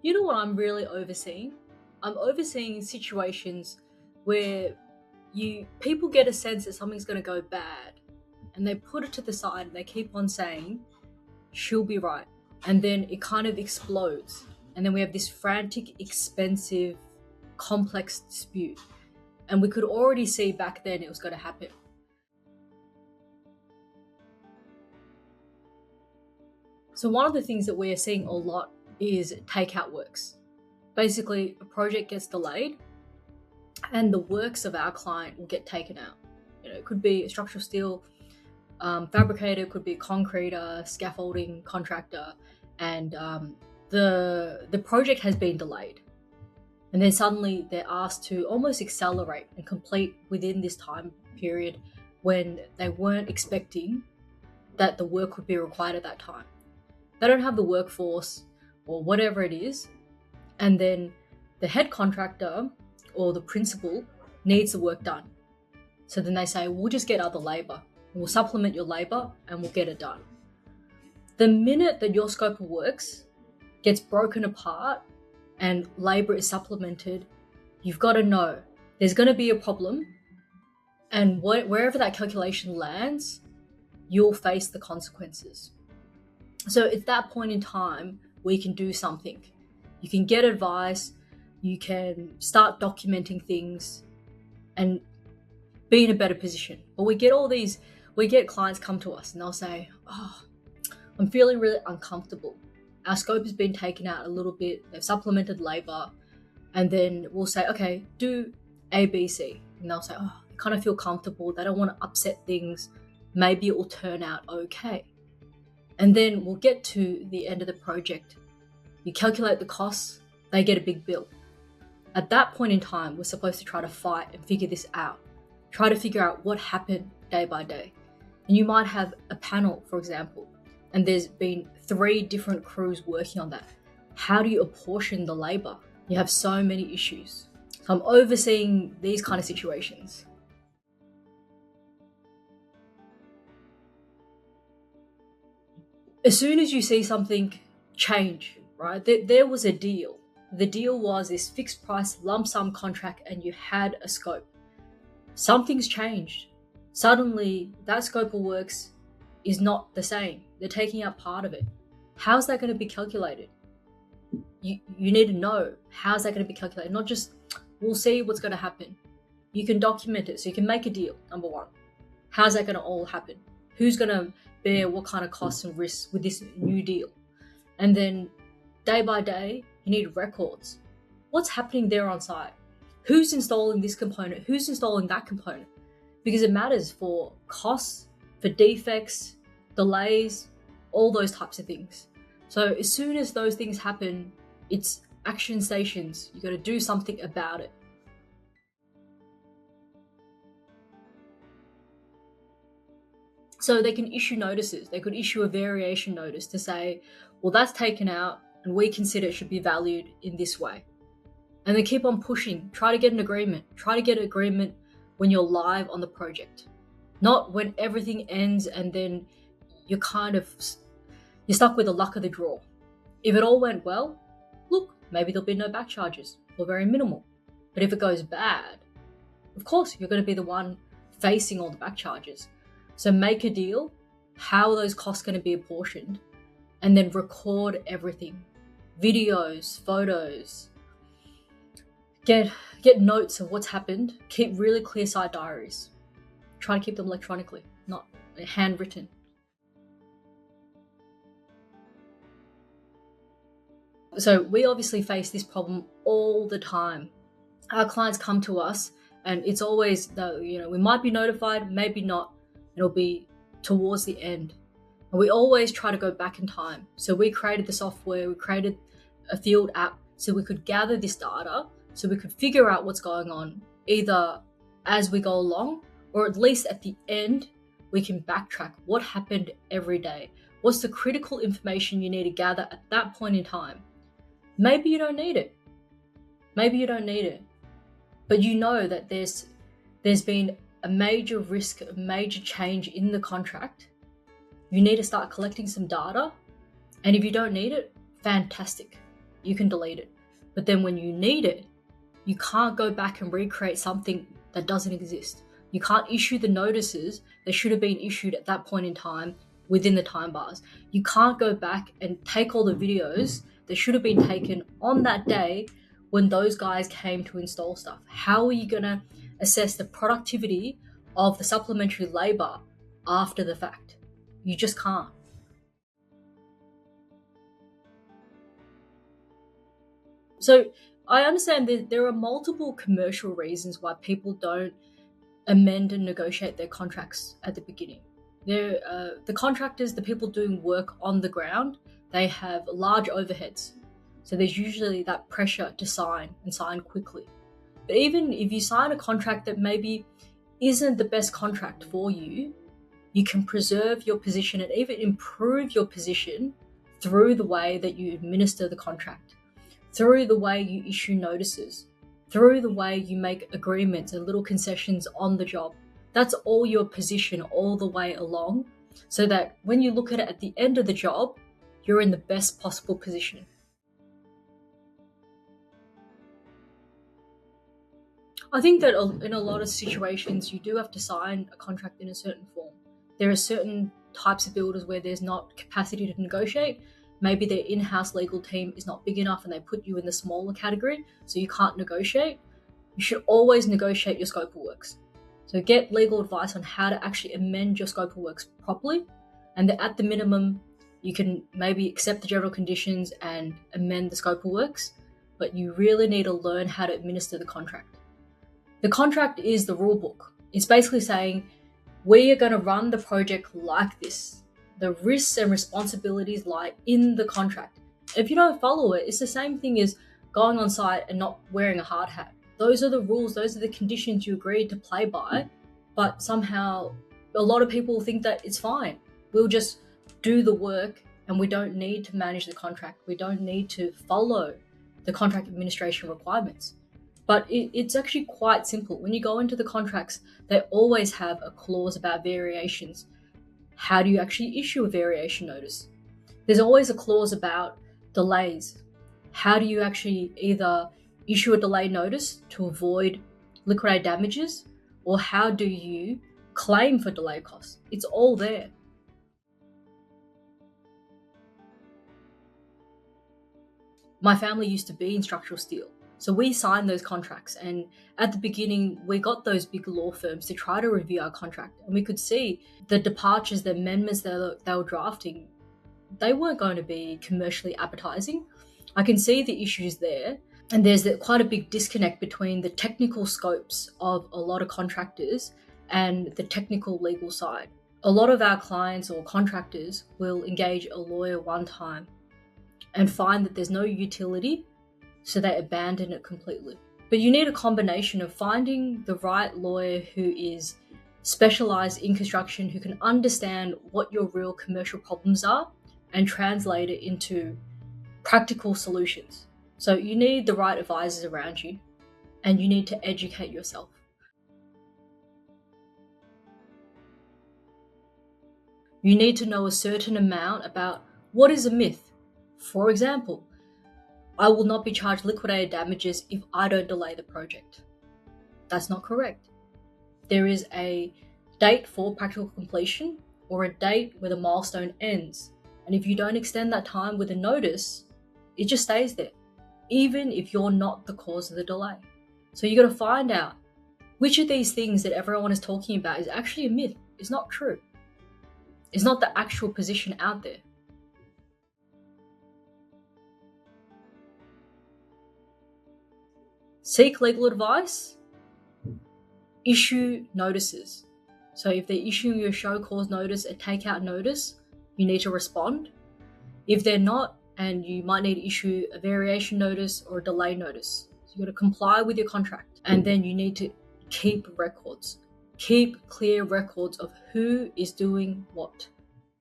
You know what I'm really overseeing? I'm overseeing situations where people get a sense that something's going to go bad, and they put it to the side and they keep on saying she'll be right, and then it kind of explodes, and then we have this frantic, expensive, complex dispute, and we could already see back then it was going to happen. So one of the things that we are seeing a lot is takeout works. Basically, a project gets delayed and the works of our client will get taken out. It could be a structural steel fabricator, could be a concreter, scaffolding contractor, and the project has been delayed. And then suddenly they're asked to almost accelerate and complete within this time period when they weren't expecting that the work would be required at that time. They don't have the workforce or whatever it is, and then the head contractor or the principal needs the work done. So then they say, we'll just get other labor. We'll supplement your labor and we'll get it done. The minute that your scope of works gets broken apart and labor is supplemented, you've got to know there's going to be a problem, and wherever that calculation lands, you'll face the consequences. So at that point in time, we can do something. You can get advice, you can start documenting things and be in a better position. But we get clients come to us and they'll say, oh, I'm feeling really uncomfortable. Our scope has been taken out a little bit, they've supplemented labor, and then we'll say, okay, do A, B, C. And they'll say, oh, I kind of feel comfortable, they don't want to upset things, maybe it will turn out okay. And then we'll get to the end of the project. You calculate the costs, they get a big bill. At that point in time, we're supposed to try to fight and figure this out. Try to figure out what happened day by day. And you might have a panel, for example, and there's been 3 different crews working on that. How do you apportion the labor? You have so many issues. So I'm overseeing these kind of situations. As soon as you see something change, right? There was a deal. The deal was this fixed price lump sum contract and you had a scope. Something's changed. Suddenly, that scope of works is not the same. They're taking out part of it. How's that going to be calculated? You need to know how's that going to be calculated. Not just, we'll see what's going to happen. You can document it so you can make a deal, number one. How's that going to all happen? Who's going to bear what kind of costs and risks with this new deal? And then day by day, you need records. What's happening there on site? Who's installing this component? Who's installing that component? Because it matters for costs, for defects, delays, all those types of things. So as soon as those things happen, it's action stations. You got to do something about it. So they can issue notices. They could issue a variation notice to say, well, that's taken out and we consider it should be valued in this way. And they keep on pushing. Try to get an agreement. Try to get an agreement when you're live on the project. Not when everything ends and then you're stuck with the luck of the draw. If it all went well, look, maybe there'll be no back charges or very minimal. But if it goes bad, of course, you're going to be the one facing all the back charges. So make a deal, how are those costs going to be apportioned, and then record everything. Videos, photos, get notes of what's happened, keep really clear side diaries. Try to keep them electronically, not handwritten. So we obviously face this problem all the time. Our clients come to us and it's always, we might be notified, maybe not. It'll be towards the end. And we always try to go back in time. So we created the software, we created a field app so we could gather this data, so we could figure out what's going on, either as we go along, or at least at the end, we can backtrack what happened every day. What's the critical information you need to gather at that point in time? Maybe you don't need it. Maybe you don't need it. But you know that there's been a major risk, a major change in the contract. You need to start collecting some data. And if you don't need it, fantastic. you can delete it. But then when you need it, you can't go back and recreate something that doesn't exist. You can't issue the notices that should have been issued at that point in time within the time bars. You can't go back and take all the videos that should have been taken on that day when those guys came to install stuff. How are you going to assess the productivity of the supplementary labor after the fact? You just can't. So I understand that there are multiple commercial reasons why people don't amend and negotiate their contracts at the beginning. The contractors, the people doing work on the ground, they have large overheads. So there's usually that pressure to sign and sign quickly. But even if you sign a contract that maybe isn't the best contract for you, you can preserve your position and even improve your position through the way that you administer the contract, through the way you issue notices, through the way you make agreements and little concessions on the job. That's all your position all the way along, so that when you look at it at the end of the job, you're in the best possible position. I think that in a lot of situations, you do have to sign a contract in a certain form. There are certain types of builders where there's not capacity to negotiate. Maybe their in-house legal team is not big enough and they put you in the smaller category, so you can't negotiate. You should always negotiate your scope of works. So get legal advice on how to actually amend your scope of works properly. And at the minimum, you can maybe accept the general conditions and amend the scope of works, but you really need to learn how to administer the contract. The contract is the rule book. It's basically saying, we are going to run the project like this. The risks and responsibilities lie in the contract. If you don't follow it, it's the same thing as going on site and not wearing a hard hat. Those are the rules, those are the conditions you agreed to play by, but somehow a lot of people think that it's fine. We'll just do the work and we don't need to manage the contract. We don't need to follow the contract administration requirements. But it's actually quite simple. When you go into the contracts, they always have a clause about variations. How do you actually issue a variation notice? There's always a clause about delays. How do you actually either issue a delay notice to avoid liquidated damages, or how do you claim for delay costs? It's all there. My family used to be in structural steel, so we signed those contracts, and at the beginning we got those big law firms to try to review our contract, and we could see the departures, the amendments they were drafting, they weren't going to be commercially appetizing. I can see the issues there, and there's quite a big disconnect between the technical scopes of a lot of contractors and the technical legal side. A lot of our clients or contractors will engage a lawyer one time and find that there's no utility, so they abandon it completely. But you need a combination of finding the right lawyer who is specialized in construction, who can understand what your real commercial problems are and translate it into practical solutions. So you need the right advisors around you, and you need to educate yourself. You need to know a certain amount about what is a myth. For example, I will not be charged liquidated damages if I don't delay the project. That's not correct. There is a date for practical completion or a date where the milestone ends. And if you don't extend that time with a notice, it just stays there, even if you're not the cause of the delay. So you got to find out which of these things that everyone is talking about is actually a myth. It's not true. It's not the actual position out there. Seek legal advice. Issue notices. So if they're issuing you a show cause notice, a takeout notice, you need to respond. If they're not, and you might need to issue a variation notice or a delay notice. So you got to comply with your contract, and then you need to keep records. Keep clear records of who is doing what.